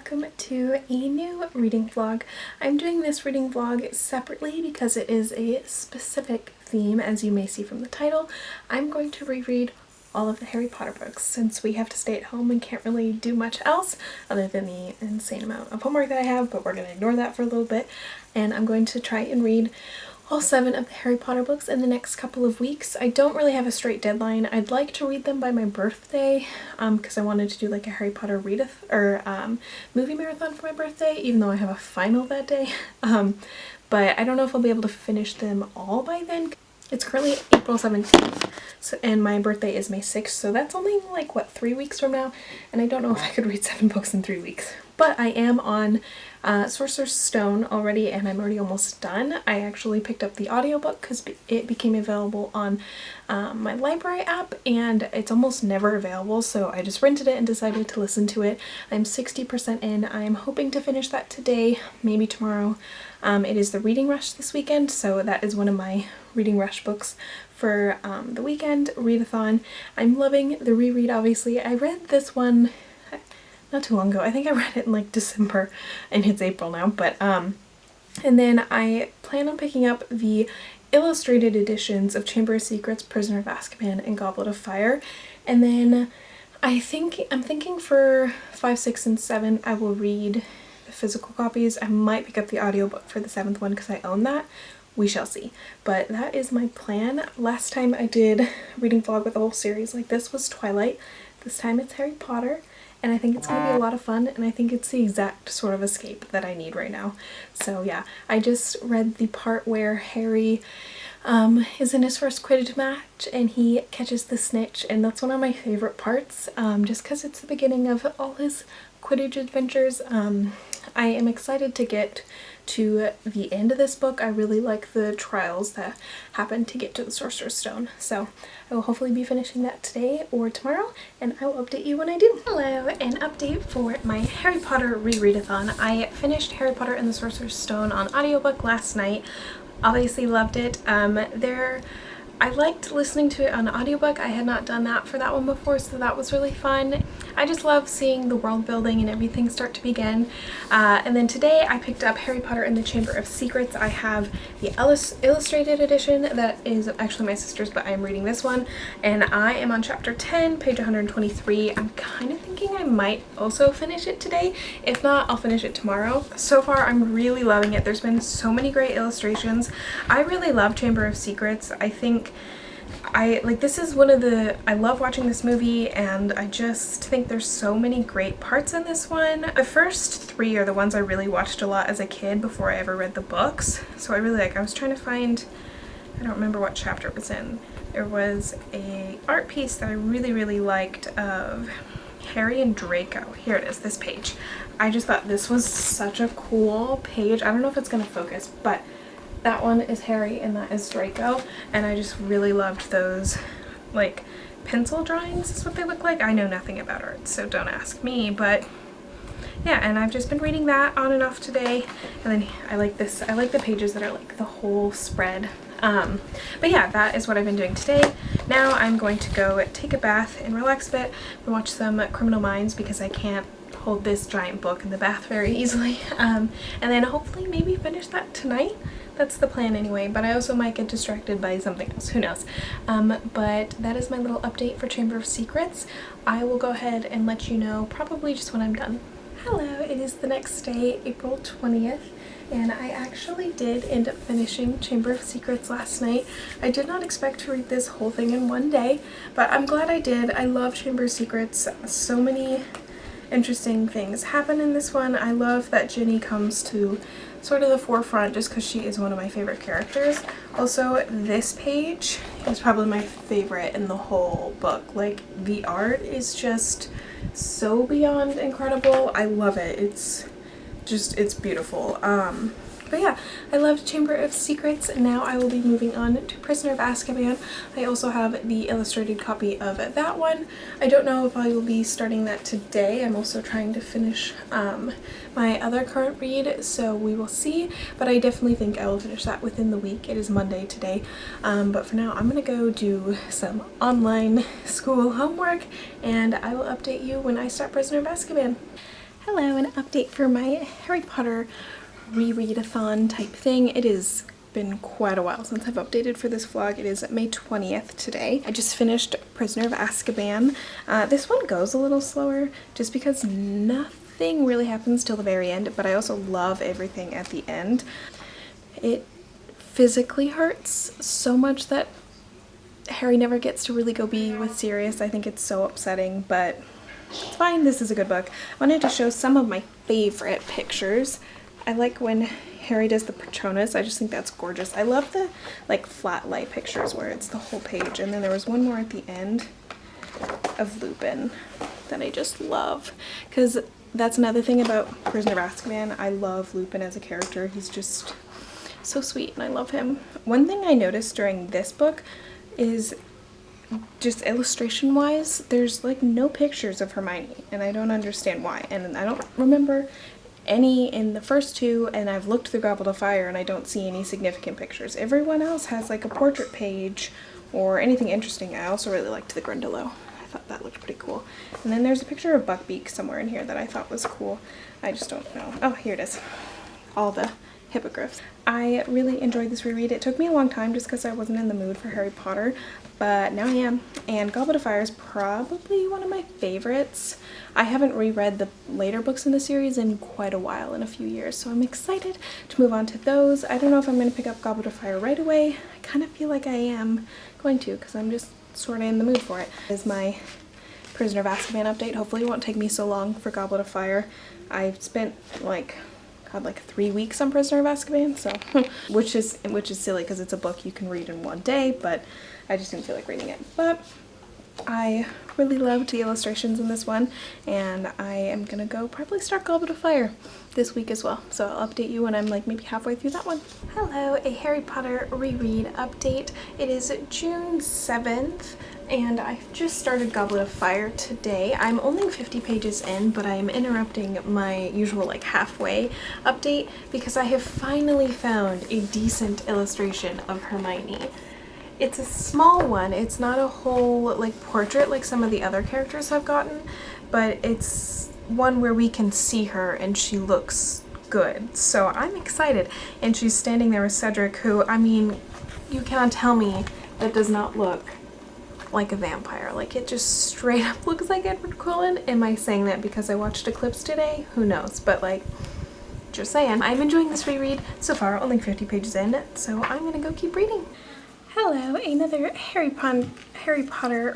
welcome to a new reading vlog. I'm doing this reading vlog separately because it is a specific theme, as you may see from the title. I'm going to reread all of the Harry Potter books since we have to stay at home and can't really do much else other than the insane amount of homework that I have, but we're going to ignore that for a little bit. And I'm going to try and read all 7 of the Harry Potter books in the next couple of weeks. I don't really have a straight deadline. I'd like to read them by my birthday because I wanted to do like a Harry Potter movie marathon for my birthday, even though I have a final that day. But I don't know if I'll be able to finish them all by then. It's currently April 17th, and my birthday is May 6th, so that's only like, what, 3 weeks from now? And I don't know if I could read 7 books in 3 weeks. But I am on Sorcerer's Stone already, and I'm already almost done. I actually picked up the audiobook because it became available on my library app, and it's almost never available, so I just rented it and decided to listen to it. I'm 60% in. I'm hoping to finish that today, maybe tomorrow. It is the reading rush this weekend, so that is one of my reading rush books for the weekend readathon. I'm loving the reread, obviously. I read this one not too long ago. I think I read it in like December, and it's April now, but and then I plan on picking up the illustrated editions of Chamber of Secrets, Prisoner of Azkaban, and Goblet of Fire. And then I'm thinking for 5, 6, and 7 I will read the physical copies. I might pick up the audiobook for the 7th one because I own that. We shall see. But that is my plan. Last time I did a reading vlog with a whole series like this was Twilight. This time it's Harry Potter. And I think it's going to be a lot of fun, and I think it's the exact sort of escape that I need right now. So yeah, I just read the part where Harry is in his first Quidditch match and he catches the snitch, and that's one of my favorite parts, just because it's the beginning of all his Quidditch adventures. I am excited to get to the end of this book. I really like the trials that happen to get to the Sorcerer's Stone. So I will hopefully be finishing that today or tomorrow, and I will update you when I do. Hello, an update for my Harry Potter rereadathon. I finished Harry Potter and the Sorcerer's Stone on audiobook last night. Obviously loved it. I liked listening to it on audiobook. I had not done that for that one before, so that was really fun. I just love seeing the world building and everything start to begin. And then today I picked up Harry Potter and the Chamber of Secrets. I have the illustrated edition that is actually my sister's, but I'm reading this one. And I am on chapter 10, page 123. I'm kind of thinking I might also finish it today. If not, I'll finish it tomorrow. So far, I'm really loving it. There's been so many great illustrations. I really love Chamber of Secrets. I think this is one of the, I love watching this movie, and I just think there's so many great parts in this one. The first 3 are the ones I really watched a lot as a kid before I ever read the books. So I really like, I was trying to find, I don't remember what chapter it was in. There was a art piece that I really liked of Harry and Draco. Here it is, this page. I just thought this was such a cool page. I don't know if it's gonna focus, but that one is Harry and that is Draco, and I just really loved those like pencil drawings is what they look like. I know nothing about art, so don't ask me, but yeah, and I've just been reading that on and off today. And then I like this, I like the pages that are like the whole spread. But yeah, that is what I've been doing today. Now I'm going to go take a bath and relax a bit and watch some Criminal Minds because I can't hold this giant book in the bath very easily. And then hopefully maybe finish that tonight. That's the plan anyway, but I also might get distracted by something else, who knows. But that is my little update for Chamber of Secrets. I will go ahead and let you know probably just when I'm done. Hello, it is the next day, April 20th, and I actually did end up finishing Chamber of Secrets last night. I did not expect to read this whole thing in one day, but I'm glad I did. I love Chamber of Secrets. So many interesting things happen in this one. I love that Ginny comes to sort of the forefront just because she is one of my favorite characters. Also, this page is probably my favorite in the whole book. Like, the art is just so beyond incredible. I love it. It's beautiful. But yeah, I loved Chamber of Secrets, and now I will be moving on to Prisoner of Azkaban. I also have the illustrated copy of that one. I don't know if I will be starting that today. I'm also trying to finish my other current read, so we will see. But I definitely think I will finish that within the week. It is Monday today. But for now, I'm gonna go do some online school homework, and I will update you when I start Prisoner of Azkaban. Hello, an update for my Harry Potter rereadathon type thing. It has been quite a while since I've updated for this vlog. It is May 20th today. I just finished Prisoner of Azkaban. This one goes a little slower just because nothing really happens till the very end, but I also love everything at the end. It physically hurts so much that Harry never gets to really go be with Sirius. I think it's so upsetting, but it's fine. This is a good book. I wanted to show some of my favorite pictures. I like when Harry does the Patronus. I just think that's gorgeous. I love the like flat light pictures where it's the whole page, and then there was one more at the end of Lupin that I just love, because that's another thing about Prisoner of Azkaban. I love Lupin as a character. He's just so sweet and I love him. One thing I noticed during this book is just illustration wise, there's like no pictures of Hermione, and I don't understand why. And I don't remember any in the first two, and I've looked through Goblet of Fire and I don't see any significant pictures. Everyone else has like a portrait page or anything interesting. I also really liked the Grindylow. I thought that looked pretty cool. And then there's a picture of Buckbeak somewhere in here that I thought was cool. I just don't know. Oh, here it is. All the hippogriffs. I really enjoyed this reread. It took me a long time just because I wasn't in the mood for Harry Potter, but now I am. And Goblet of Fire is probably one of my favorites. I haven't reread the later books in the series in quite a while, in a few years, so I'm excited to move on to those. I don't know if I'm going to pick up Goblet of Fire right away. I kind of feel like I am going to, because I'm just sort of in the mood for it. This is my Prisoner of Azkaban update. Hopefully it won't take me so long for Goblet of Fire. I've spent like 3 weeks on Prisoner of Azkaban, so which is silly because it's a book you can read in one day, but I just didn't feel like reading it. But I really loved the illustrations in this one, and I am gonna go probably start Goblet of Fire this week as well, so I'll update you when I'm like maybe halfway through that one. Hello, a Harry Potter reread update. It is June 7th. And I've just started Goblet of Fire today. I'm only 50 pages in, but I'm interrupting my usual like halfway update because I have finally found a decent illustration of Hermione. It's a small one. It's not a whole like portrait like some of the other characters I've gotten, but it's one where we can see her and she looks good. So I'm excited. And she's standing there with Cedric, who, I mean, you cannot tell me that does not look like a vampire. Like, it just straight up looks like Edward Cullen. Am I saying that because I watched Eclipse today? Who knows? But like, just saying. I'm enjoying this reread so far, only 50 pages in, so I'm gonna go keep reading. Hello, another Harry Potter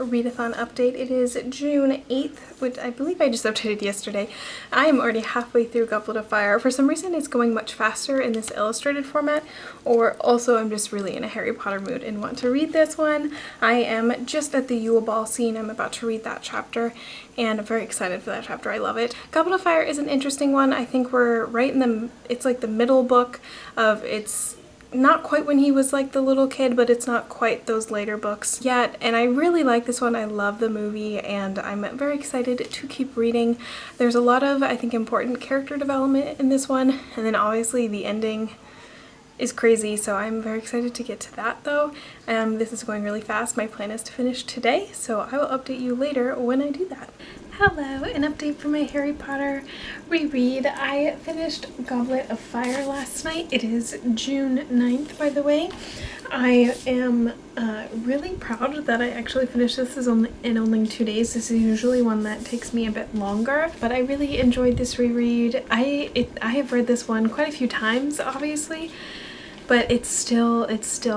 readathon update. It is June 8th, which I believe I just updated yesterday. I am already halfway through Goblet of Fire. For some reason it's going much faster in this illustrated format, or also I'm just really in a Harry Potter mood and want to read this one. I am just at the Yule Ball scene. I'm about to read that chapter, and I'm very excited for that chapter. I love it. Goblet of Fire is an interesting one. I think we're right in the, it's like the middle book of its, not quite when he was like the little kid, but it's not quite those later books yet, and I really like this one. I love the movie and I'm very excited to keep reading. There's a lot of, I think, important character development in this one, and then obviously the ending is crazy, so I'm very excited to get to that though. This is going really fast. My plan is to finish today, so I will update you later when I do that. Hello, an update for my Harry Potter reread. I finished Goblet of Fire last night. It is June 9th, by the way. I am really proud that I actually finished this in only 2 days. This is usually one that takes me a bit longer, but I really enjoyed this reread. I have read this one quite a few times, obviously, but it still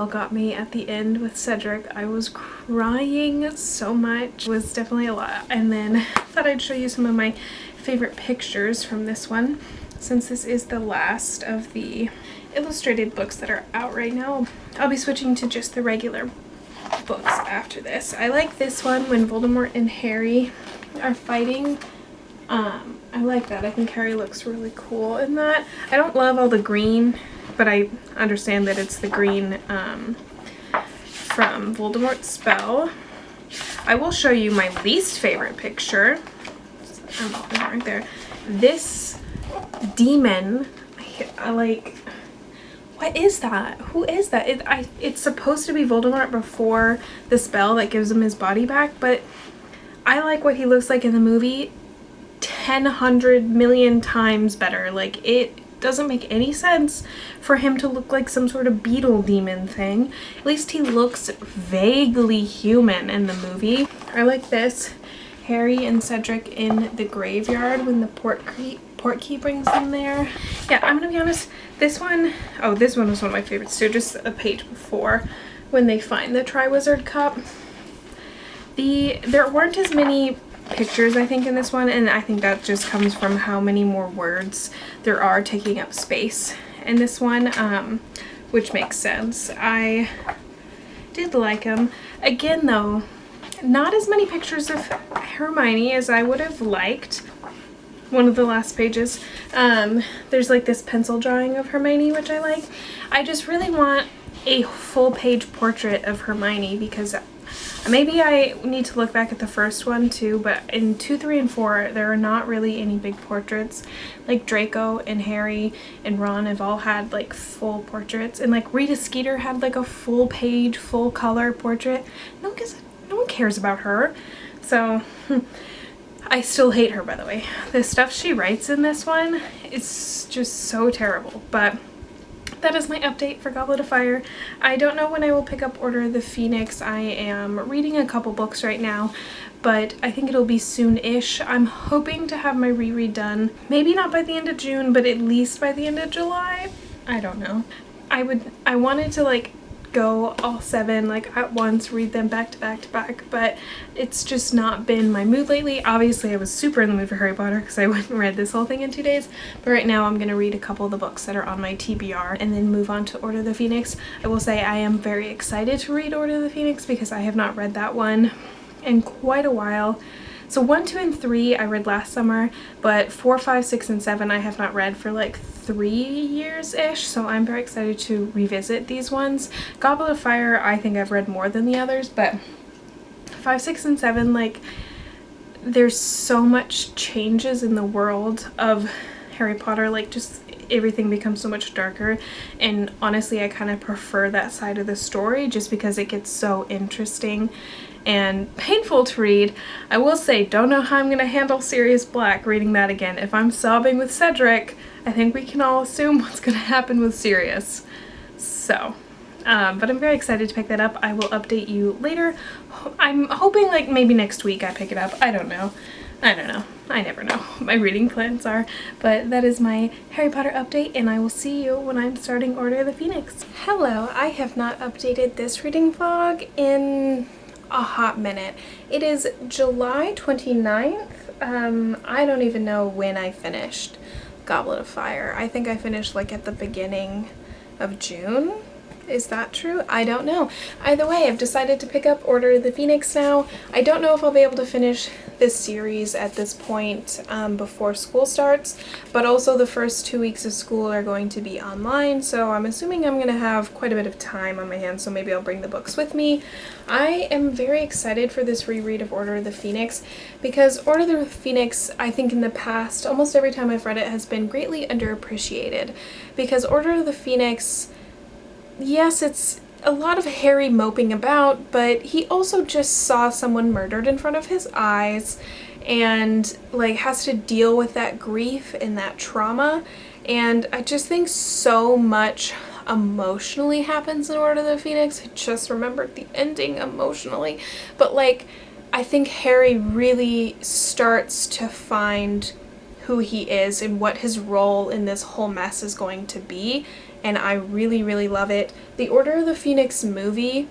got me at the end with Cedric. I was crying so much. It was definitely a lot. And then I thought I'd show you some of my favorite pictures from this one, since this is the last of the illustrated books that are out right now. I'll be switching to just the regular books after this. I like this one when Voldemort and Harry are fighting. I like that. I think Harry looks really cool in that. I don't love all the green, but I understand that it's the green from Voldemort's spell. I will show you my least favorite picture. Right there. This demon, I like, what is that? Who is that? It's supposed to be Voldemort before the spell that gives him his body back, but I like what he looks like in the movie 100 million times better. Like, it doesn't make any sense for him to look like some sort of beetle demon thing. At least he looks vaguely human in the movie. I like this. Harry and Cedric in the graveyard when the portkey brings them there. Yeah, I'm gonna be honest, this one, oh, this one was one of my favorites too, just a page before when they find the Triwizard Cup. There weren't as many pictures, I think, in this one, and I think that just comes from how many more words there are taking up space in this one, which makes sense. I did like them. Again, though, not as many pictures of Hermione as I would have liked. One of the last pages, there's like this pencil drawing of Hermione, which I like. I just really want a full page portrait of Hermione, because maybe I need to look back at the first one too, but in 2, 3, and 4, there are not really any big portraits. Like Draco and Harry and Ron have all had like full portraits, and like Rita Skeeter had like a full page, full color portrait. No one cares about her. So I still hate her, by the way. The stuff she writes in this one is just so terrible, but that is my update for Goblet of Fire. I don't know when I will pick up Order of the Phoenix. I am reading a couple books right now, but I think it'll be soon-ish. I'm hoping to have my reread done. Maybe not by the end of June, but at least by the end of July. I don't know. I wanted to like go all 7 like at once, read them back to back to back, but it's just not been my mood lately. Obviously I was super in the mood for Harry Potter because I went and read this whole thing in 2 days, but right now I'm gonna read a couple of the books that are on my TBR and then move on to Order of the Phoenix. I will say I am very excited to read Order of the Phoenix because I have not read that one in quite a while. So 1, 2, and 3 I read last summer, but 4, 5, 6, and 7 I have not read for like 3 years-ish, so I'm very excited to revisit these ones. Goblet of Fire I think I've read more than the others, but 5, 6, and 7, like, there's so much changes in the world of Harry Potter, like just everything becomes so much darker, and honestly I kind of prefer that side of the story just because it gets so interesting and painful to read. I will say, don't know how I'm gonna handle Sirius Black reading that again. If I'm sobbing with Cedric, I think we can all assume what's gonna happen with Sirius. So, but I'm very excited to pick that up. I will update you later. I'm hoping like maybe next week I pick it up. I don't know. I never know what my reading plans are, but that is my Harry Potter update, and I will see you when I'm starting Order of the Phoenix. Hello, I have not updated this reading vlog in a hot minute. It is July 29th. I don't even know when I finished Goblet of Fire. I think I finished like at the beginning of June. Is that true? I don't know. Either way, I've decided to pick up Order of the Phoenix now. I don't know if I'll be able to finish this series at this point before school starts, but also the first 2 weeks of school are going to be online, so I'm assuming I'm going to have quite a bit of time on my hands, so maybe I'll bring the books with me. I am very excited for this reread of Order of the Phoenix because Order of the Phoenix, I think in the past, almost every time I've read it, has been greatly underappreciated, because Order of the Phoenix, yes, it's a lot of Harry moping about, but he also just saw someone murdered in front of his eyes and like has to deal with that grief and that trauma, and I just think so much emotionally happens in Order of the Phoenix. I just remembered the ending emotionally, but like I think Harry really starts to find who he is and what his role in this whole mess is going to be, and I really, really love it. The Order of the Phoenix movie,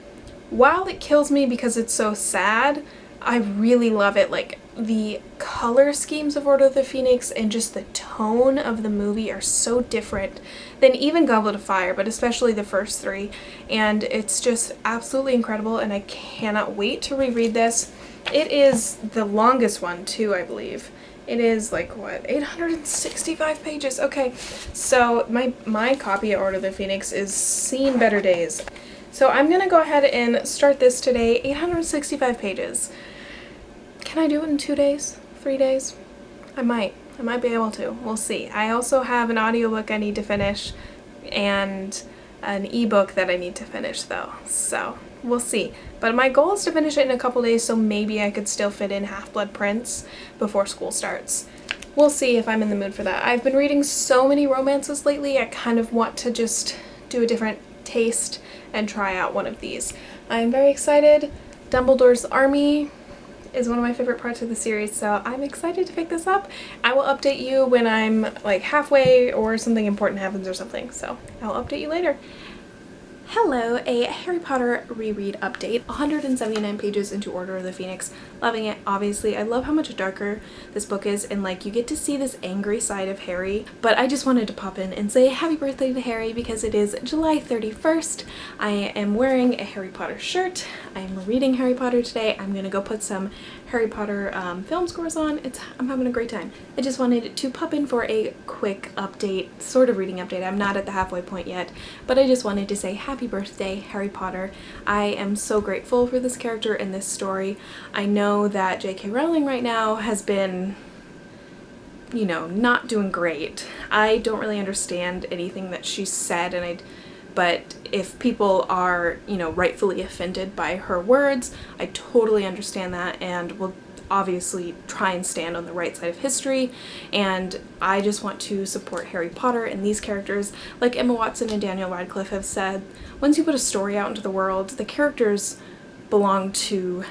while it kills me because it's so sad, I really love it. Like, the color schemes of Order of the Phoenix and just the tone of the movie are so different than even Goblet of Fire, but especially the first 3, and it's just absolutely incredible, and I cannot wait to reread this. It is the longest one too, I believe. It is like, what, 865 pages? Okay, so my copy of Order of the Phoenix is seen better days. So I'm gonna go ahead and start this today. 865 pages. Can I do it in 2 days? 3 days? I might be able to. We'll see. I also have an audiobook I need to finish and an ebook that I need to finish though, so we'll see. But my goal is to finish it in a couple days, so maybe I could still fit in Half-Blood Prince before school starts. we'll see if I'm in the mood for that. I've been reading so many romances lately, I kind of want to just do a different taste and try out one of these. I'm very excited. Dumbledore's Army is one of my favorite parts of the series, so I'm excited to pick this up. I will update you when I'm like halfway or something important happens or something, so I'll update you later. Hello, a Harry Potter reread update. 179 pages into Order of the Phoenix. Loving it, obviously. I love how much darker this book is, and like you get to see this angry side of Harry. But I just wanted to pop in and say happy birthday to Harry because it is July 31st. I am wearing a Harry Potter shirt. I'm reading Harry Potter today. I'm gonna go put some Harry Potter film scores on. I'm having a great time. I just wanted to pop in for a quick update, sort of reading update. I'm not at the halfway point yet, but I just wanted to say happy birthday, Harry Potter. I am so grateful for this character and this story. I know that J.K. Rowling right now has been, you know, not doing great. I don't really understand anything that she's said, but if people are, you know, rightfully offended by her words, I totally understand that and will obviously try and stand on the right side of history. And I just want to support Harry Potter and these characters. Like Emma Watson and Daniel Radcliffe have said, once you put a story out into the world, the characters belong to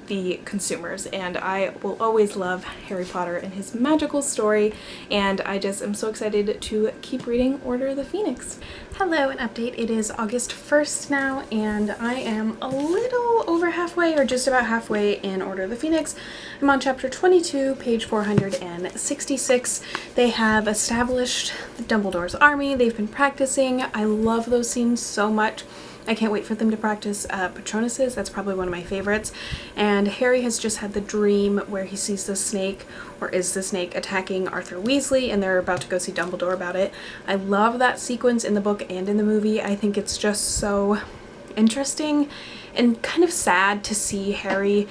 the consumers, and I will always love Harry Potter and his magical story, and I just am so excited to keep reading Order of the Phoenix. Hello, an update. It is August 1st now, and I am a little over halfway, or just about halfway in Order of the Phoenix. I'm on chapter 22, page 466. They have established the Dumbledore's army. They've been practicing. I love those scenes so much. I can't wait for them to practice Patronuses. That's probably one of my favorites. And Harry has just had the dream where he sees the snake, or is the snake, attacking Arthur Weasley, and they're about to go see Dumbledore about it. I love that sequence in the book and in the movie. I think it's just so interesting and kind of sad to see Harry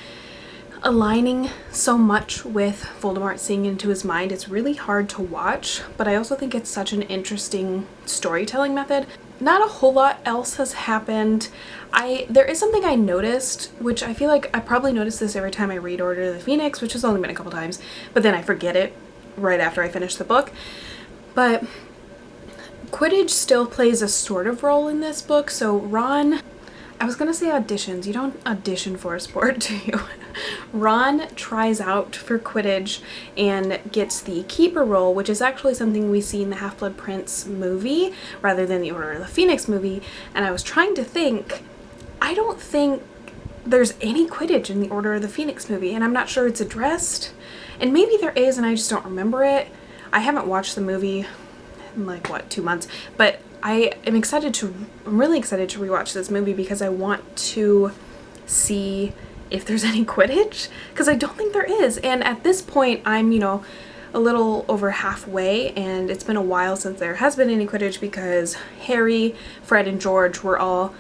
aligning so much with Voldemort, seeing into his mind. It's really hard to watch, but I also think it's such an interesting storytelling method. Not a whole lot else has happened. There is something I noticed, which I feel like I probably notice this every time I read Order of the Phoenix, which has only been a couple times, but then I forget it right after I finish the book. But Quidditch still plays a sort of role in this book, so Ron, I was gonna say auditions. You don't audition for a sport, do you? Ron tries out for Quidditch and gets the keeper role, which is actually something we see in the Half-Blood Prince movie rather than the Order of the Phoenix movie. And I was trying to think, I don't think there's any Quidditch in the Order of the Phoenix movie, and I'm not sure it's addressed. And maybe there is and I just don't remember it. I haven't watched the movie in like, what, 2 months? But I'm really excited to rewatch this movie because I want to see if there's any Quidditch, because I don't think there is. And at this point I'm, you know, a little over halfway, and it's been a while since there has been any Quidditch because Harry, Fred, and George were all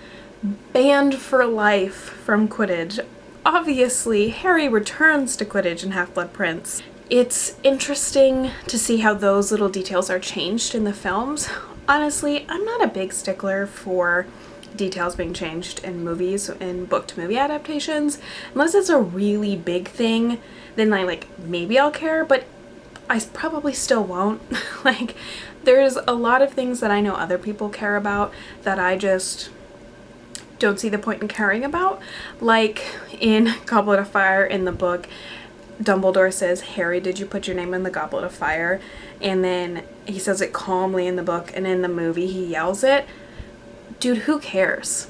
banned for life from Quidditch. Obviously, Harry returns to Quidditch in Half-Blood Prince. It's interesting to see how those little details are changed in the films. Honestly, I'm not a big stickler for details being changed in movies, in book to movie adaptations. Unless it's a really big thing, then maybe I'll care, but I probably still won't. Like, there's a lot of things that I know other people care about that I just don't see the point in caring about. Like in Goblet of Fire in the book, Dumbledore says, "Harry, did you put your name in the Goblet of Fire?" And then he says it calmly in the book, and in the movie he yells it. Dude, who cares?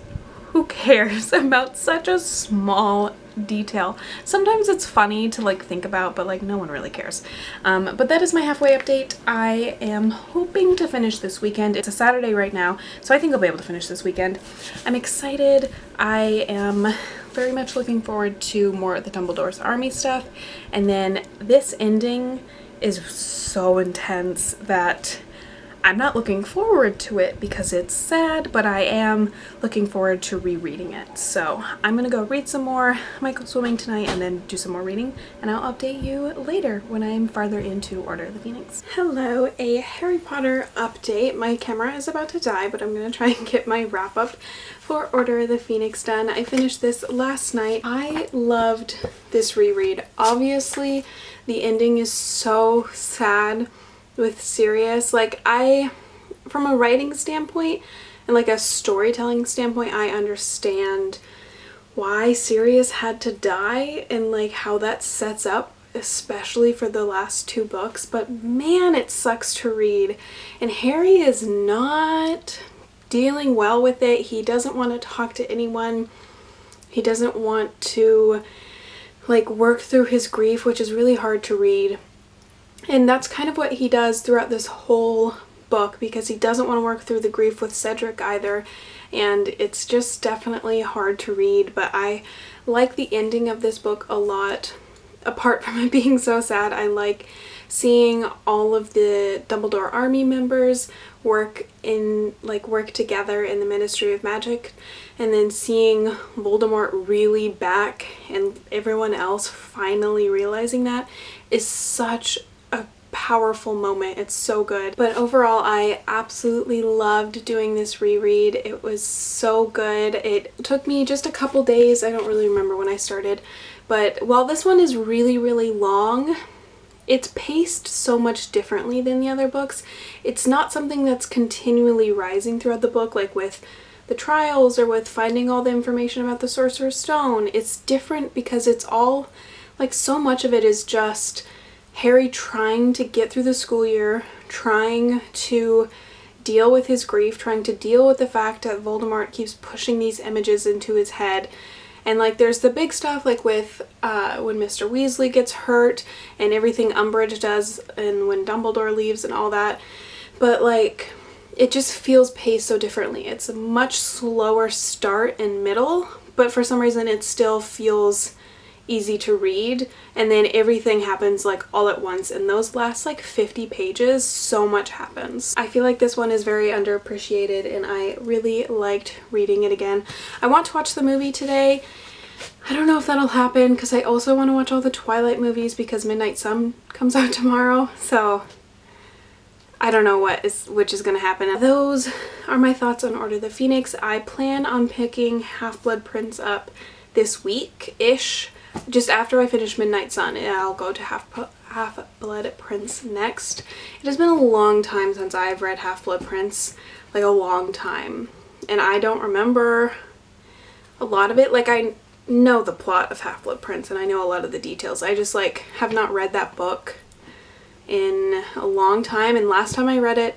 Who cares about such a small detail? Sometimes it's funny to think about, but no one really cares. But that is my halfway update. I am hoping to finish this weekend. It's a Saturday right now, so I think I'll be able to finish this weekend. I'm excited. I am very much looking forward to more of the Dumbledore's Army stuff. And then this ending is so intense that I'm not looking forward to it because it's sad, but I am looking forward to rereading it. So I'm gonna go read some more, might go swimming tonight, and then do some more reading, and I'll update you later when I'm farther into Order of the Phoenix. Hello, a Harry Potter update. My camera is about to die, but I'm gonna try and get my wrap up for Order of the Phoenix done. I finished this last night. I loved this reread. Obviously, the ending is so sad with Sirius. Like, from a writing standpoint and like a storytelling standpoint, I understand why Sirius had to die and like how that sets up, especially for the last 2 books, but man, it sucks to read. And Harry is not dealing well with it. He doesn't want to talk to anyone. He doesn't want to like work through his grief, which is really hard to read. And that's kind of what he does throughout this whole book, because he doesn't want to work through the grief with Cedric either, and it's just definitely hard to read. But I like the ending of this book a lot. Apart from it being so sad, I like seeing all of the Dumbledore army members work together in the Ministry of Magic, and then seeing Voldemort really back and everyone else finally realizing that is such a powerful moment. It's so good. But overall, I absolutely loved doing this reread. It was so good. It took me just a couple days. I don't really remember when I started, but while this one is really, really long, it's paced so much differently than the other books. It's not something that's continually rising throughout the book, like with the trials or with finding all the information about the Sorcerer's Stone. It's different because it's all, like, so much of it is just Harry trying to get through the school year, trying to deal with his grief, trying to deal with the fact that Voldemort keeps pushing these images into his head. And like there's the big stuff like with when Mr. Weasley gets hurt and everything Umbridge does and when Dumbledore leaves and all that. But like it just feels paced so differently. It's a much slower start and middle, but for some reason it still feels easy to read, and then everything happens like all at once. In those last like 50 pages, so much happens. I feel like this one is very underappreciated and I really liked reading it again. I want to watch the movie today. I don't know if that'll happen because I also want to watch all the Twilight movies because Midnight Sun comes out tomorrow, so I don't know which is going to happen. Those are my thoughts on Order of the Phoenix. I plan on picking Half-Blood Prince up this week-ish. Just after I finish Midnight Sun, I'll go to Half-Blood Prince next. It has been a long time since I've read Half-Blood Prince, like a long time. And I don't remember a lot of it. Like I know the plot of Half-Blood Prince and I know a lot of the details. I just like have not read that book in a long time. And last time I read it,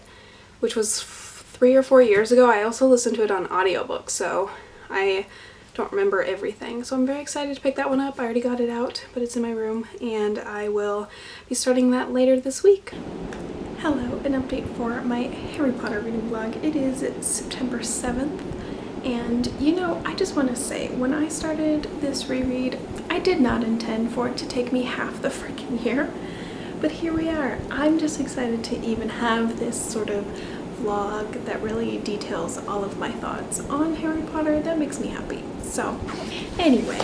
which was 3 or 4 years ago, I also listened to it on audiobook. So I don't remember everything, so I'm very excited to pick that one up. I already got it out, but it's in my room and I will be starting that later this week. Hello, an update for my Harry Potter reading vlog. It is September 7th, and you know, I just want to say, when I started this reread, I did not intend for it to take me half the freaking year, but here we are. I'm just excited to even have this sort of vlog that really details all of my thoughts on Harry Potter. That makes me happy. So anyway,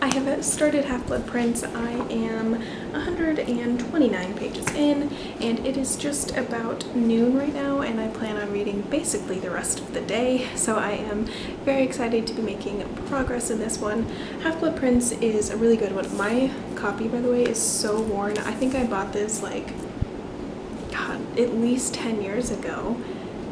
I have started Half-Blood Prince. I am 129 pages in and it is just about noon right now and I plan on reading basically the rest of the day, so I am very excited to be making progress in this one. Half-Blood Prince is a really good one. My copy, by the way, is so worn. I think I bought this like, God, at least 10 years ago,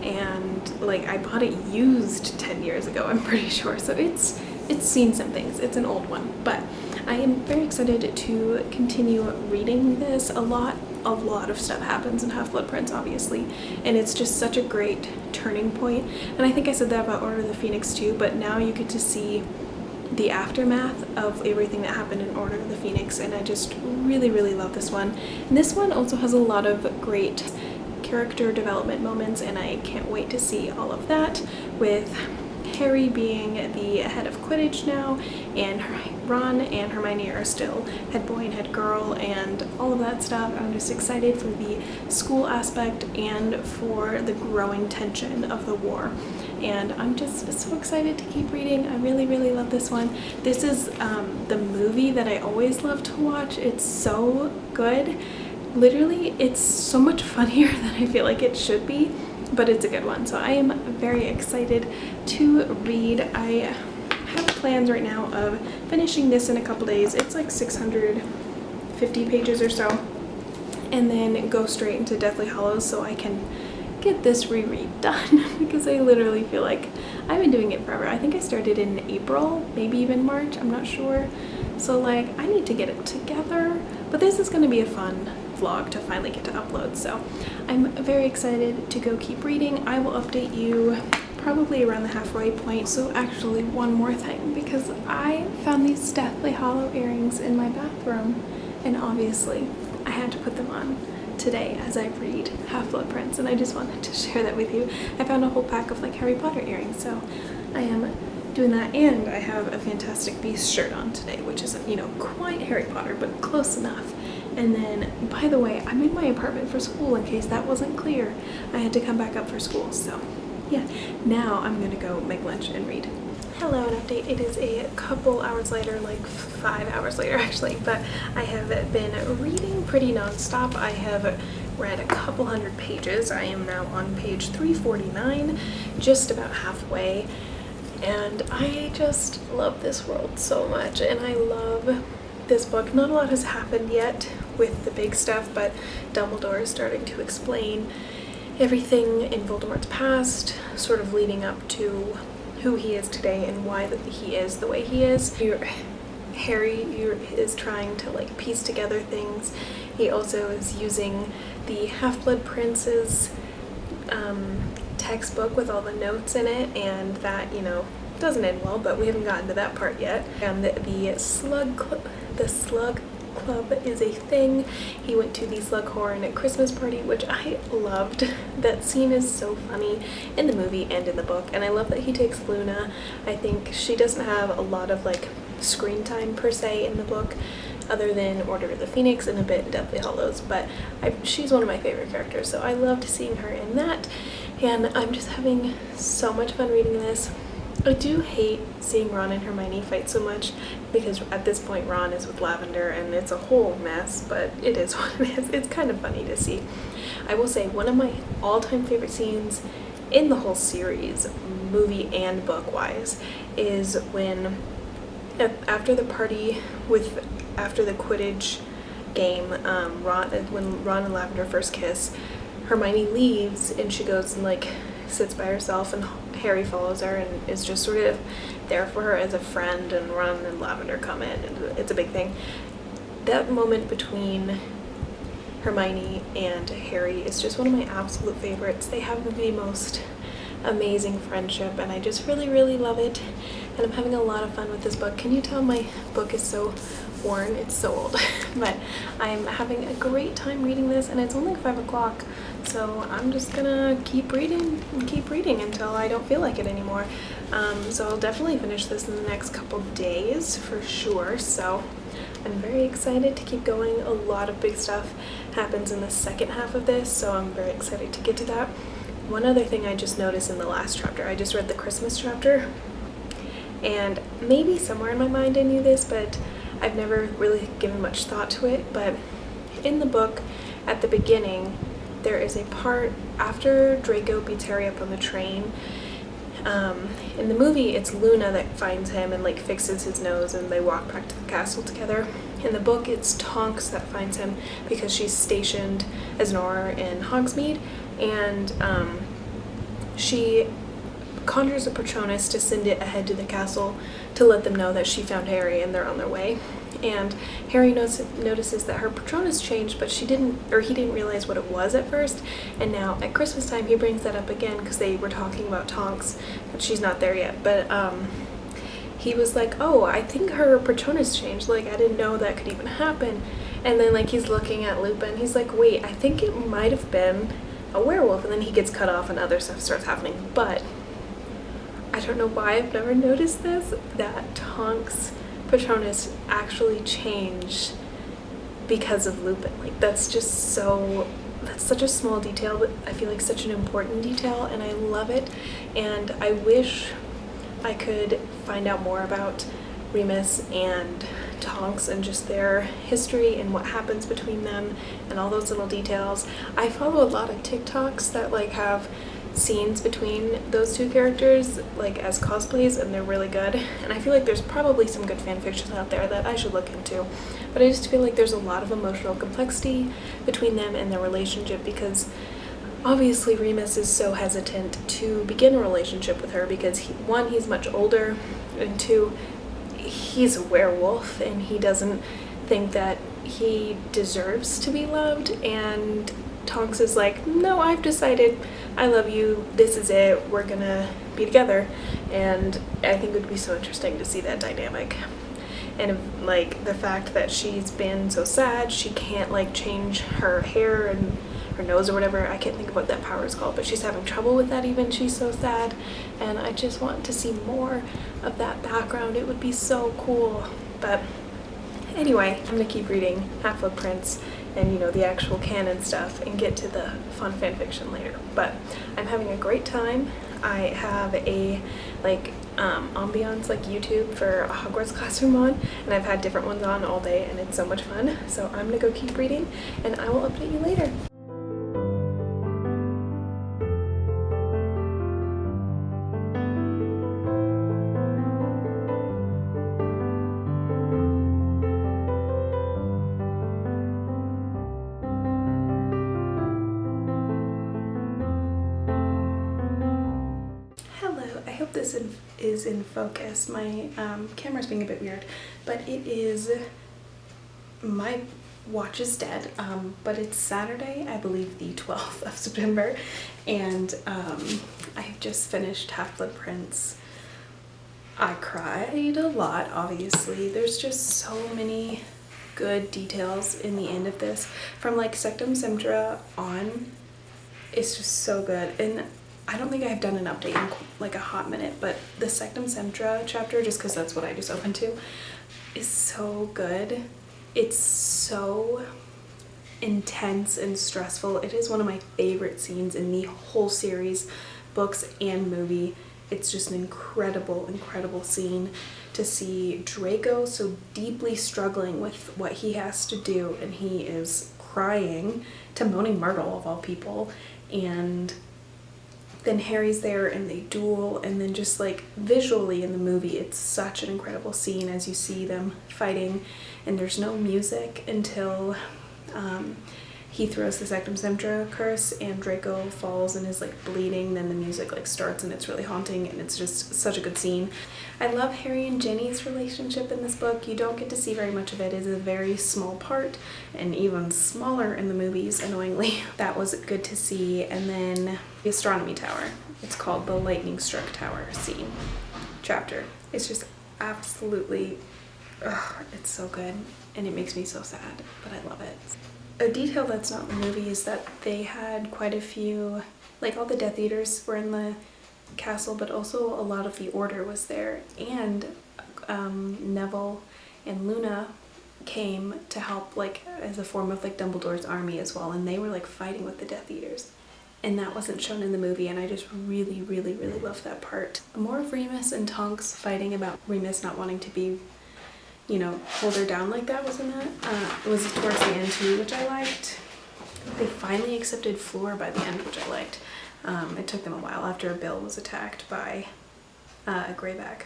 and like I bought it used 10 years ago, I'm pretty sure, so it's seen some things. It's an old one, but I am very excited to continue reading this. A lot of stuff happens in Half-Blood Prince, obviously, and it's just such a great turning point. And I think I said that about Order of the Phoenix too, but now you get to see the aftermath of everything that happened in Order of the Phoenix, and I just really, really love this one. And this one also has a lot of great character development moments, and I can't wait to see all of that with Harry being the head of Quidditch now, and Ron and Hermione are still head boy and head girl and all of that stuff. I'm just excited for the school aspect and for the growing tension of the war. And I'm just so excited to keep reading. I really, really love this one. This is the movie that I always love to watch. It's so good. Literally, it's so much funnier than I feel like it should be, but it's a good one. So I am very excited to read. I have plans right now of finishing this in a couple days. It's like 650 pages or so, and then go straight into Deathly Hallows so I can get this reread done because I literally feel like I've been doing it forever. I think I started in April, maybe even March, I'm not sure. So like I need to get it together, but this is going to be a fun vlog to finally get to upload. So I'm very excited to go keep reading. I will update you probably around the halfway point. So actually one more thing, because I found these Deathly Hallow earrings in my bathroom, and obviously I had to put them on today as I read Half-Blood Prince, and I just wanted to share that with you. I found a whole pack of like Harry Potter earrings, so I am doing that, and I have a Fantastic Beasts shirt on today, which isn't, you know, quite Harry Potter, but close enough. And then, by the way, I'm in my apartment for school, in case that wasn't clear. I had to come back up for school, so yeah. Now I'm gonna go make lunch and read. Hello, an update. It is a couple hours later, like 5 hours later actually, but I have been reading pretty non-stop. I have read a couple hundred pages. I am now on page 349, just about halfway, and I just love this world so much, and I love this book. Not a lot has happened yet with the big stuff, but Dumbledore is starting to explain everything in Voldemort's past, sort of leading up to who he is today and why he is the way he is. Harry is trying to like piece together things. He also is using the Half-Blood Prince's textbook with all the notes in it, and that, you know, doesn't end well, but we haven't gotten to that part yet. And the Slug Club is a thing. He went to the Slughorn Christmas party, which I loved. That scene is so funny in the movie and in the book, and I love that he takes Luna. I think she doesn't have a lot of like screen time per se in the book, other than Order of the Phoenix and a bit in Deathly Hallows, but she's one of my favorite characters, so I loved seeing her in that, and I'm just having so much fun reading this. I do hate seeing Ron and Hermione fight so much, because at this point Ron is with Lavender and it's a whole mess, but it is what it is. It's kind of funny to see. I will say one of my all-time favorite scenes in the whole series, movie and book-wise, is when after the party after the Quidditch game, when Ron and Lavender first kiss, Hermione leaves and she goes and like sits by herself, and Harry follows her and is just sort of there for her as a friend, and Ron and Lavender come in, and it's a big thing. That moment between Hermione and Harry is just one of my absolute favorites. They have the most amazing friendship, and I just really, really love it, and I'm having a lot of fun with this book. Can you tell my book is so worn? It's so old. But I'm having a great time reading this, and it's only 5 o'clock, so I'm just gonna keep reading and keep reading until I don't feel like it anymore. So I'll definitely finish this in the next couple days for sure, so I'm very excited to keep going. A lot of big stuff happens in the second half of this, so I'm very excited to get to that. One other thing I just noticed in the last chapter, I just read the Christmas chapter, and maybe somewhere in my mind I knew this, but I've never really given much thought to it. But in the book, at the beginning, there is a part after Draco beats Harry up on the train. In the movie, it's Luna that finds him and like fixes his nose, and they walk back to the castle together. In the book, it's Tonks that finds him because she's stationed as an Auror in Hogsmeade, and she conjures a Patronus to send it ahead to the castle to let them know that she found Harry and they're on their way. And Harry notices that her Patronus changed, but he didn't realize what it was at first. And now at Christmas time, he brings that up again because they were talking about Tonks, but she's not there yet. But he was like, oh, I think her Patronus changed. Like, I didn't know that could even happen. And then like he's looking at Lupin. He's like, wait, I think it might have been a werewolf. And then he gets cut off and other stuff starts happening. But I don't know why I've never noticed this, that Tonks' Patronus actually changed because of Lupin. Like, that's such a small detail, but I feel like such an important detail, and I love it. And I wish I could find out more about Remus and Tonks and just their history and what happens between them and all those little details. I follow a lot of TikToks that like have scenes between those two characters like as cosplays, and they're really good, and I feel like there's probably some good fan fiction out there that I should look into, but I just feel like there's a lot of emotional complexity between them and their relationship, because obviously Remus is so hesitant to begin a relationship with her because one, he's much older, and two, he's a werewolf and he doesn't think that he deserves to be loved, and Tonks is like, no, I've decided I love you, this is it, we're gonna be together. And I think it would be so interesting to see that dynamic. And like the fact that she's been so sad, she can't like change her hair and her nose or whatever, I can't think of what that power is called, but she's having trouble with that even, she's so sad. And I just want to see more of that background, it would be so cool. But anyway, I'm gonna keep reading Half-Blood Prince and, you know, the actual canon stuff and get to the fun fan fiction later. But I'm having a great time. I have a like ambiance like YouTube for a Hogwarts classroom on, and I've had different ones on all day, and it's so much fun. So I'm gonna go keep reading, and I will update you later. I hope this is in focus. My camera's being a bit weird, but it is, my watch is dead, but it's Saturday, I believe the 12th of September, and I've just finished Half-Blood Prince. I cried a lot, obviously. There's just so many good details in the end of this. From like Sectum Sempra on, it's just so good. And I don't think I've done an update in like a hot minute, but the Sectum Sempra chapter, just because that's what I just opened to, is so good. It's so intense and stressful. It is one of my favorite scenes in the whole series, books and movie. It's just an incredible, incredible scene to see Draco so deeply struggling with what he has to do, and he is crying to Moaning Myrtle of all people, and then Harry's there and they duel, and then just like visually in the movie it's such an incredible scene as you see them fighting, and there's no music until he throws the Sectum Sempra curse and Draco falls and is like bleeding, then the music like starts and it's really haunting, and it's just such a good scene. I love Harry and Ginny's relationship in this book. You don't get to see very much of it. It is a very small part, and even smaller in the movies, annoyingly. That was good to see. And then the Astronomy Tower. It's called the Lightning Struck Tower scene chapter. It's just absolutely, it's so good, and it makes me so sad, but I love it. A detail that's not in the movie is that they had quite a few, like all the Death Eaters were in the castle, but also a lot of the Order was there, and Neville and Luna came to help like as a form of like Dumbledore's army as well, and they were like fighting with the Death Eaters, and that wasn't shown in the movie, and I just really, really, really love that part. More of Remus and Tonks fighting about Remus not wanting to be, you know, hold her down like that was in that. It was towards the end too, which I liked. They finally accepted Fleur by the end, which I liked. It took them a while after Bill was attacked by Greyback.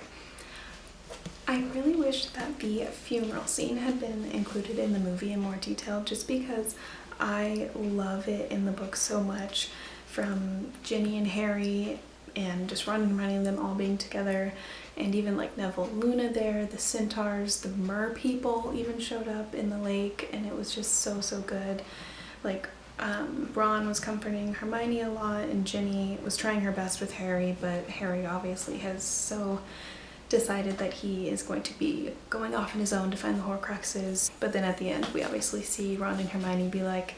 I really wish that the funeral scene had been included in the movie in more detail, just because I love it in the book so much, from Ginny and Harry and just Ron and Hermione and them all being together, and even like Neville and Luna there, the centaurs, the mer people even showed up in the lake, and it was just so, so good. Like Ron was comforting Hermione a lot, and Ginny was trying her best with Harry, but Harry obviously has so decided that he is going to be going off on his own to find the Horcruxes. But then at the end we obviously see Ron and Hermione be like,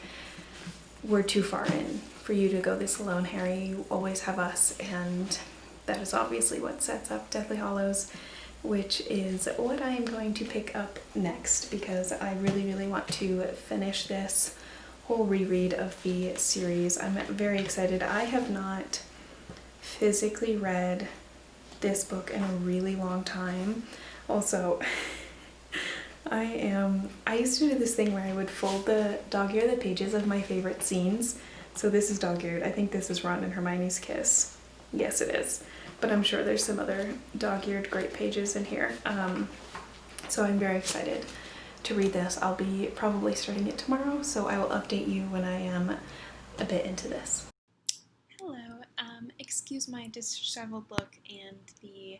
we're too far in for you to go this alone, Harry, you always have us. And that is obviously what sets up Deathly Hallows, which is what I am going to pick up next because I really want to finish this whole reread of the series. I'm very excited. I have not physically read this book in a really long time. Also, I used to do this thing where I would fold the dog-ear the pages of my favorite scenes. So this is dog-eared. I think this is Ron and Hermione's kiss. Yes, it is. But I'm sure there's some other dog-eared great pages in here. So I'm very excited to read this. I'll be probably starting it tomorrow, so I will update you when I am a bit into this. Hello. Excuse my disheveled look and the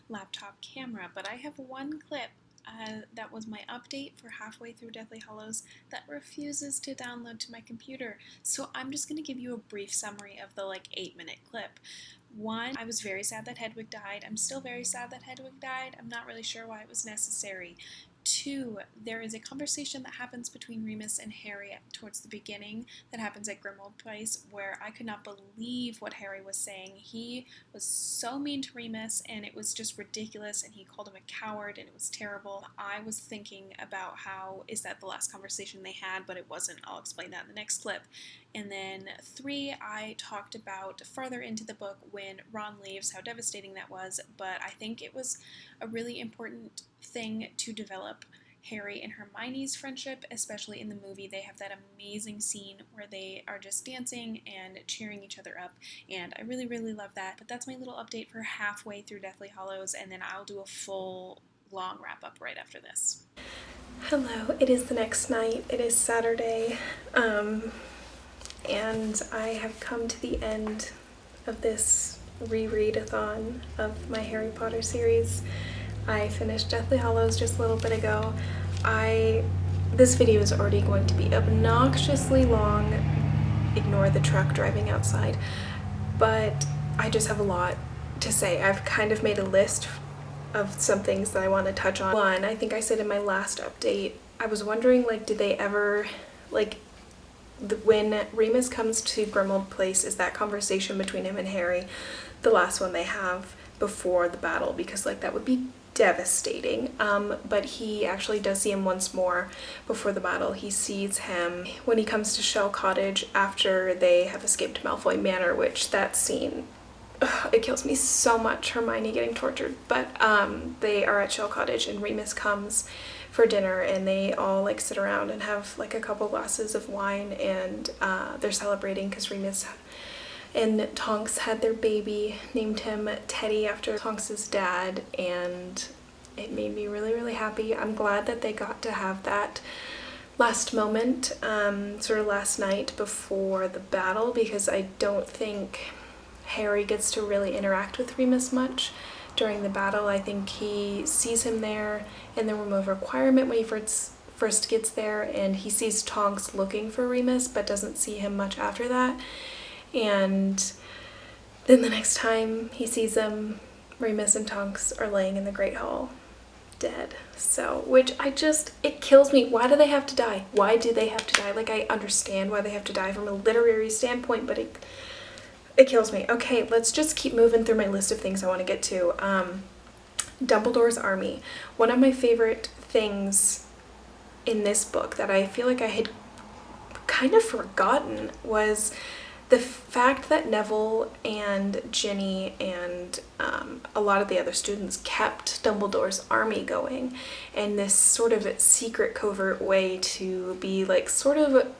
laptop camera, but I have one clip that was my update for halfway through Deathly Hallows that refuses to download to my computer. So I'm just going to give you a brief summary of the 8-minute clip. One, I was very sad that Hedwig died. I'm still very sad that Hedwig died. I'm not really sure why it was necessary. Two, there is a conversation that happens between Remus and Harry towards the beginning that happens at Grimmauld Place where I could not believe what Harry was saying. He was so mean to Remus and it was just ridiculous, and he called him a coward and it was terrible. I was thinking about how is that the last conversation they had, but it wasn't. I'll explain that in the next clip. And then 3, I talked about further into the book when Ron leaves, how devastating that was, but I think it was a really important thing to develop Harry and Hermione's friendship, especially in the movie. They have that amazing scene where they are just dancing and cheering each other up, and I really love that. But that's my little update for halfway through Deathly Hallows, and then I'll do a full long wrap up right after this. Hello, it is the next night. It is Saturday, and I have come to the end of this reread-a-thon of my Harry Potter series. I finished Deathly Hallows just a little bit ago. This video is already going to be obnoxiously long. Ignore the truck driving outside. But I just have a lot to say. I've kind of made a list of some things that I want to touch on. One, I think I said in my last update, I was wondering, did they ever, when Remus comes to Grimmauld Place, is that conversation between him and Harry the last one they have before the battle? Because, that would be devastating. But he actually does see him once more before the battle. He sees him when he comes to Shell Cottage after they have escaped Malfoy Manor, which that scene, it kills me so much, Hermione getting tortured. But they are at Shell Cottage and Remus comes for dinner and they all sit around and have a couple glasses of wine, and they're celebrating because Remus and Tonks had their baby, named him Teddy after Tonks's dad, and it made me really happy. I'm glad that they got to have that last moment, sort of last night before the battle, because I don't think Harry gets to really interact with Remus much during the battle. I think he sees him there in the Room of Requirement when he first gets there, and he sees Tonks looking for Remus but doesn't see him much after that. And then the next time he sees them, Remus and Tonks are laying in the Great Hall, dead. So, it kills me. Why do they have to die? Why do they have to die? I understand why they have to die from a literary standpoint, but it kills me. Okay, let's just keep moving through my list of things I want to get to. Dumbledore's Army. One of my favorite things in this book that I feel like I had kind of forgotten was the fact that Neville and Ginny and a lot of the other students kept Dumbledore's army going, and this sort of secret covert way to be sort of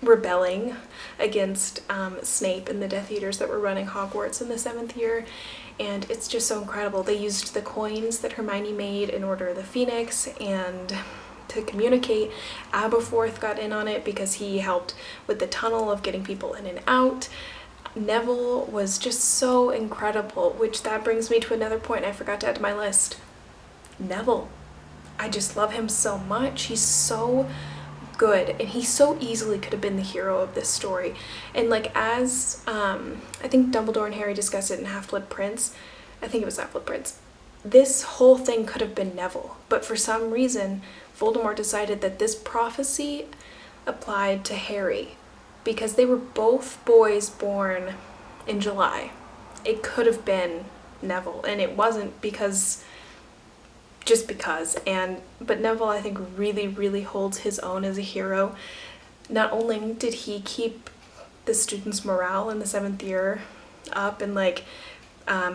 rebelling against Snape and the Death Eaters that were running Hogwarts in the 7th year. And it's just so incredible. They used the coins that Hermione made in Order of the Phoenix and to communicate. Aberforth got in on it because he helped with the tunnel of getting people in and out. Neville was just so incredible, which that brings me to another point I forgot to add to my list. Neville. I just love him so much. He's so good, and he so easily could have been the hero of this story. And as I think Dumbledore and Harry discussed it in Half-Blood Prince, I think it was Half-Blood Prince, this whole thing could have been Neville, but for some reason Voldemort decided that this prophecy applied to Harry because they were both boys born in July. it could have been Neville, and it wasn't because just because. But Neville, I think, really holds his own as a hero. Not only did he keep the students' morale in the 7th year up, and like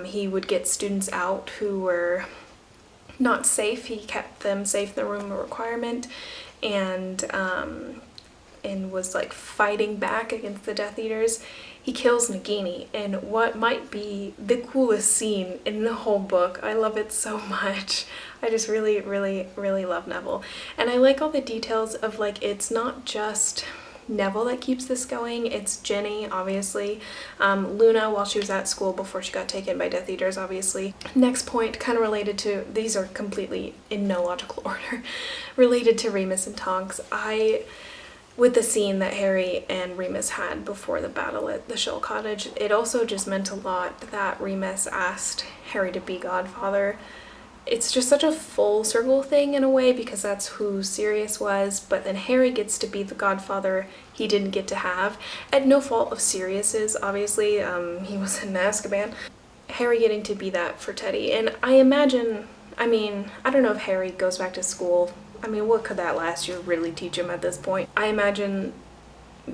he would get students out who were not safe. He kept them safe in the room of requirement, and was like fighting back against the Death Eaters. He kills Nagini in what might be the coolest scene in the whole book. I love it so much. I just really love Neville. And I like all the details of, like, it's not just Neville that keeps this going, it's Jenny, obviously, Luna while she was at school before she got taken by Death Eaters, obviously. Next point, kind of related to, these are completely in no logical order, related to Remus and Tonks. With the scene that Harry and Remus had before the battle at the Shell Cottage, it also just meant a lot that Remus asked Harry to be godfather. It's just such a full circle thing in a way, because that's who Sirius was, but then Harry gets to be the godfather he didn't get to have. At no fault of Sirius's, obviously, he was in Azkaban. Harry getting to be that for Teddy, and I imagine, I don't know if Harry goes back to school. What could that last year really teach him at this point? I imagine,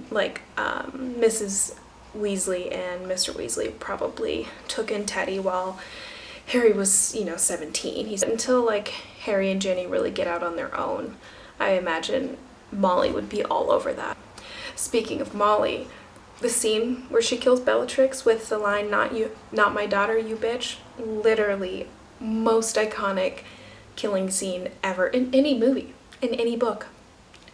like, Mrs. Weasley and Mr. Weasley probably took in Teddy while Harry was, 17. Until, like, Harry and Ginny really get out on their own, I imagine Molly would be all over that. Speaking of Molly, the scene where she kills Bellatrix with the line, "Not my daughter, you bitch," literally most iconic killing scene ever in any movie, in any book,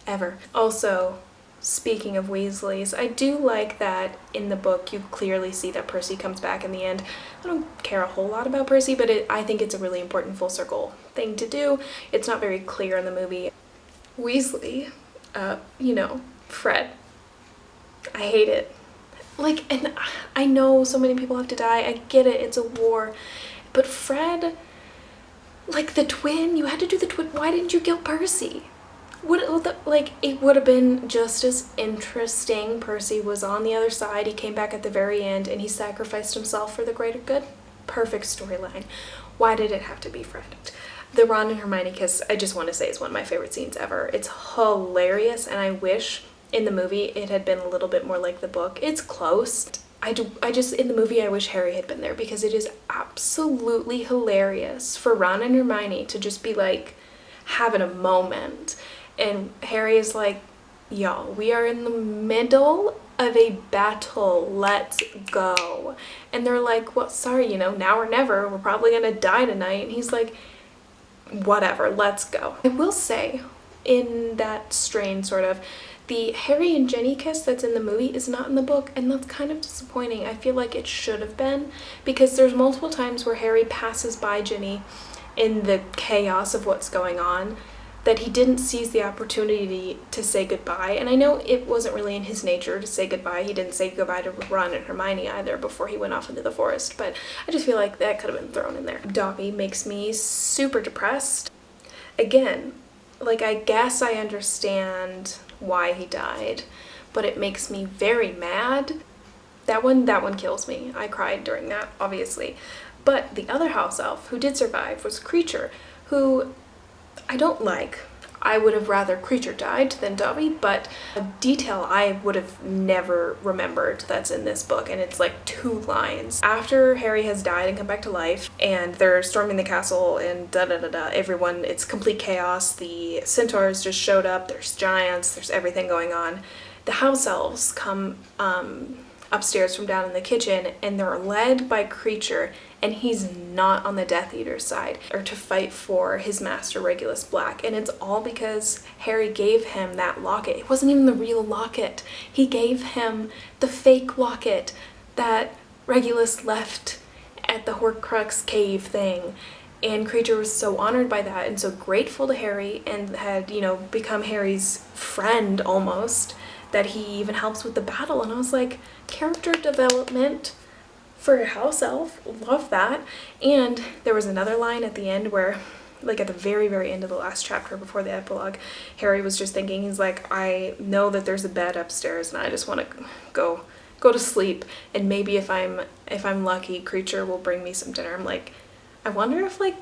ever. Also, speaking of Weasleys, I do like that in the book you clearly see that Percy comes back in the end. I don't care a whole lot about Percy, but I think it's a really important full circle thing to do. It's not very clear in the movie. Weasley, Fred. I hate it. Like, and I know so many people have to die, I get it, it's a war, but Fred, like, the twin, you had to do the twin. Why didn't you kill Percy? It would have been just as interesting. Percy was on the other side, he came back at the very end, and he sacrificed himself for the greater good. Perfect storyline. Why did it have to be Fred? The Ron and Hermione kiss, I just want to say, is one of my favorite scenes ever. It's hilarious, and I wish in the movie it had been a little bit more like the book. It's close. In the movie, I wish Harry had been there, because it is absolutely hilarious for Ron and Hermione to just be, like, having a moment. And Harry is like, y'all, we are in the middle of a battle, let's go. And they're like, well, sorry, now or never, we're probably gonna die tonight. And he's like, whatever, let's go. I will say, in that strain, sort of, the Harry and Ginny kiss that's in the movie is not in the book, and that's kind of disappointing. I feel like it should have been, because there's multiple times where Harry passes by Ginny in the chaos of what's going on, that he didn't seize the opportunity to say goodbye. And I know it wasn't really in his nature to say goodbye. He didn't say goodbye to Ron and Hermione either before he went off into the forest, but I just feel like that could have been thrown in there. Dobby makes me super depressed. Again, like, I guess I understand why he died, but it makes me very mad. That one kills me. I cried during that, obviously. But the other house elf who did survive was Kreacher, who I don't like. I would have rather Kreacher died than Dobby, but a detail I would have never remembered that's in this book, and it's like 2 lines. After Harry has died and come back to life, and they're storming the castle and everyone, it's complete chaos. The centaurs just showed up, there's giants, there's everything going on. The house elves come upstairs from down in the kitchen, and they're led by Kreacher, and he's not on the Death Eater's side, or to fight for his master Regulus Black. And it's all because Harry gave him that locket. It wasn't even the real locket. He gave him the fake locket that Regulus left at the Horcrux cave thing. And Kreacher was so honored by that and so grateful to Harry, and had, become Harry's friend almost, that he even helps with the battle. And I was like, character development for a house elf, love that. And there was another line at the end where, like, at the very, very end of the last chapter before the epilogue, Harry was just thinking, he's like, I know that there's a bed upstairs and I just want to go go to sleep, and maybe if I'm lucky, Creature will bring me some dinner. I'm like, I wonder if, like,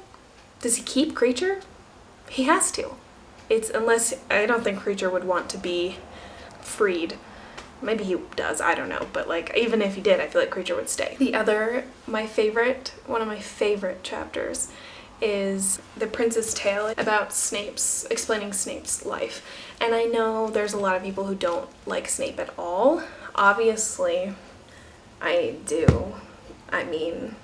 does he keep Creature? He has to. Unless, I don't think Creature would want to be freed. Maybe he does, I don't know, but like, even if he did, I feel like Creature would stay. One of my favorite chapters is The Prince's Tale, about explaining Snape's life. And I know there's a lot of people who don't like Snape at all. Obviously, I do. I mean,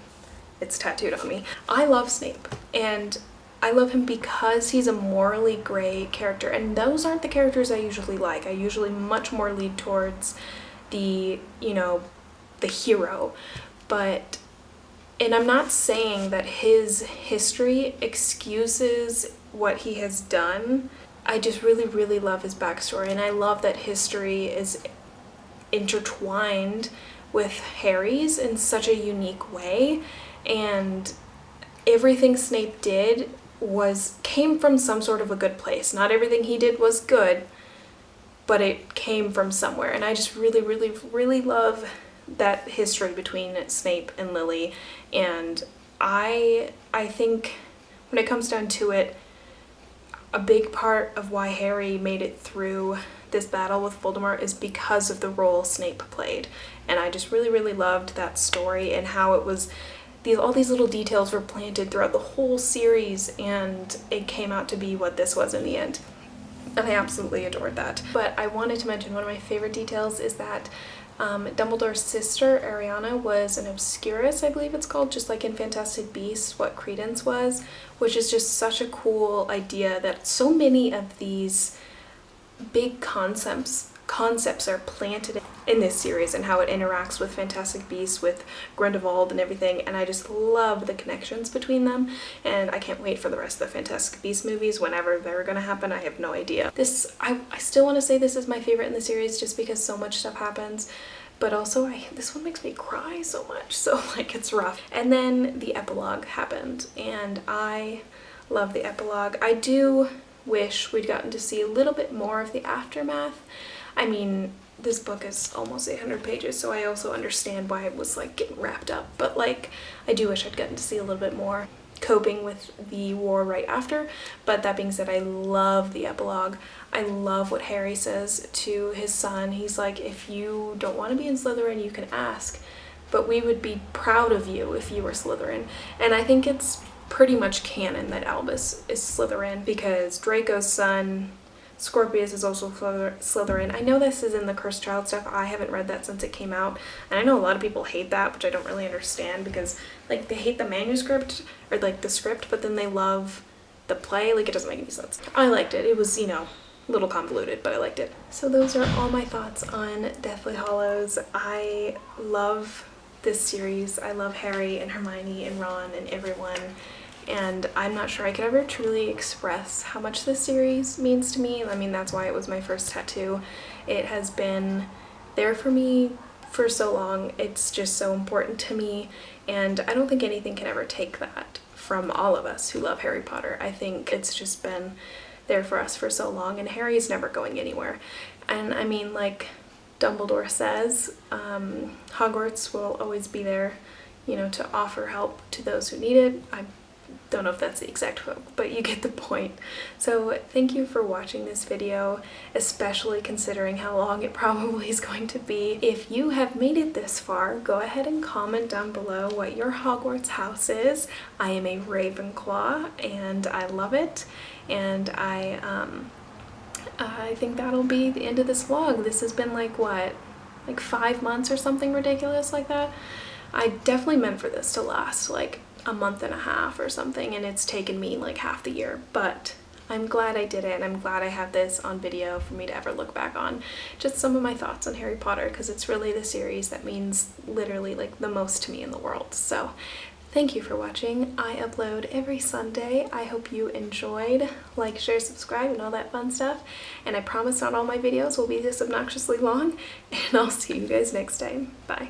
it's tattooed on me. I love Snape, and I love him because he's a morally gray character, and those aren't the characters I usually like. I usually much more lead towards the, the hero. And I'm not saying that his history excuses what he has done. I just really, really love his backstory, and I love that history is intertwined with Harry's in such a unique way, and everything Snape did came from some sort of a good place. Not everything he did was good, but it came from somewhere, and I just really, really, really love that history between Snape and Lily. And I think when it comes down to it, a big part of why Harry made it through this battle with Voldemort is because of the role Snape played. And I just really, really loved that story and how it was all these little details were planted throughout the whole series, and it came out to be what this was in the end. And I absolutely adored that. But I wanted to mention one of my favorite details is that Dumbledore's sister, Ariana, was an Obscurus, I believe it's called, just like in Fantastic Beasts, what Credence was, which is just such a cool idea that so many of these big concepts are planted in this series, and how it interacts with Fantastic Beasts, with Grindelwald and everything, and I just love the connections between them, and I can't wait for the rest of the Fantastic Beasts movies, whenever they're gonna happen. I have no idea. I still want to say this is my favorite in the series just because so much stuff happens, but also this one makes me cry so much, so like it's rough. And then the epilogue happened, and I love the epilogue. I do wish we'd gotten to see a little bit more of the aftermath. I mean, this book is almost 800 pages, so I also understand why it was like getting wrapped up, but like I do wish I'd gotten to see a little bit more coping with the war right after. But that being said, I love the epilogue. I love what Harry says to his son. He's like, if you don't want to be in Slytherin, you can ask, but we would be proud of you if you were Slytherin. And I think it's pretty much canon that Albus is Slytherin, because Draco's son Scorpius is also Slytherin. I know this is in the Cursed Child stuff. I haven't read that since it came out, and I know a lot of people hate that, which I don't really understand, because like they hate the manuscript or like the script, but then they love the play. Like, it doesn't make any sense. I liked it. It was, a little convoluted, but I liked it. So those are all my thoughts on Deathly Hallows. I love this series. I love Harry and Hermione and Ron and everyone. And I'm not sure I could ever truly express how much this series means to me. I mean, that's why it was my first tattoo. It has been there for me for so long. It's just so important to me, and I don't think anything can ever take that from all of us who love Harry Potter. I think it's just been there for us for so long, and Harry's never going anywhere. And I mean, like Dumbledore says, Hogwarts will always be there, to offer help to those who need it. I don't know if that's the exact quote, but you get the point. So thank you for watching this video, especially considering how long it probably is going to be. If you have made it this far, go ahead and comment down below what your Hogwarts house is. I am a Ravenclaw, and I love it, and I think that'll be the end of this vlog. This has been like 5 months or something ridiculous like that. I definitely meant for this to last like a month and a half or something, and it's taken me like half the year, but I'm glad I did it, and I'm glad I have this on video for me to ever look back on. Just some of my thoughts on Harry Potter, because it's really the series that means literally like the most to me in the world. So thank you for watching. I upload every Sunday. I hope you enjoyed. Like, share, subscribe, and all that fun stuff, and I promise not all my videos will be this obnoxiously long, and I'll see you guys next time. Bye.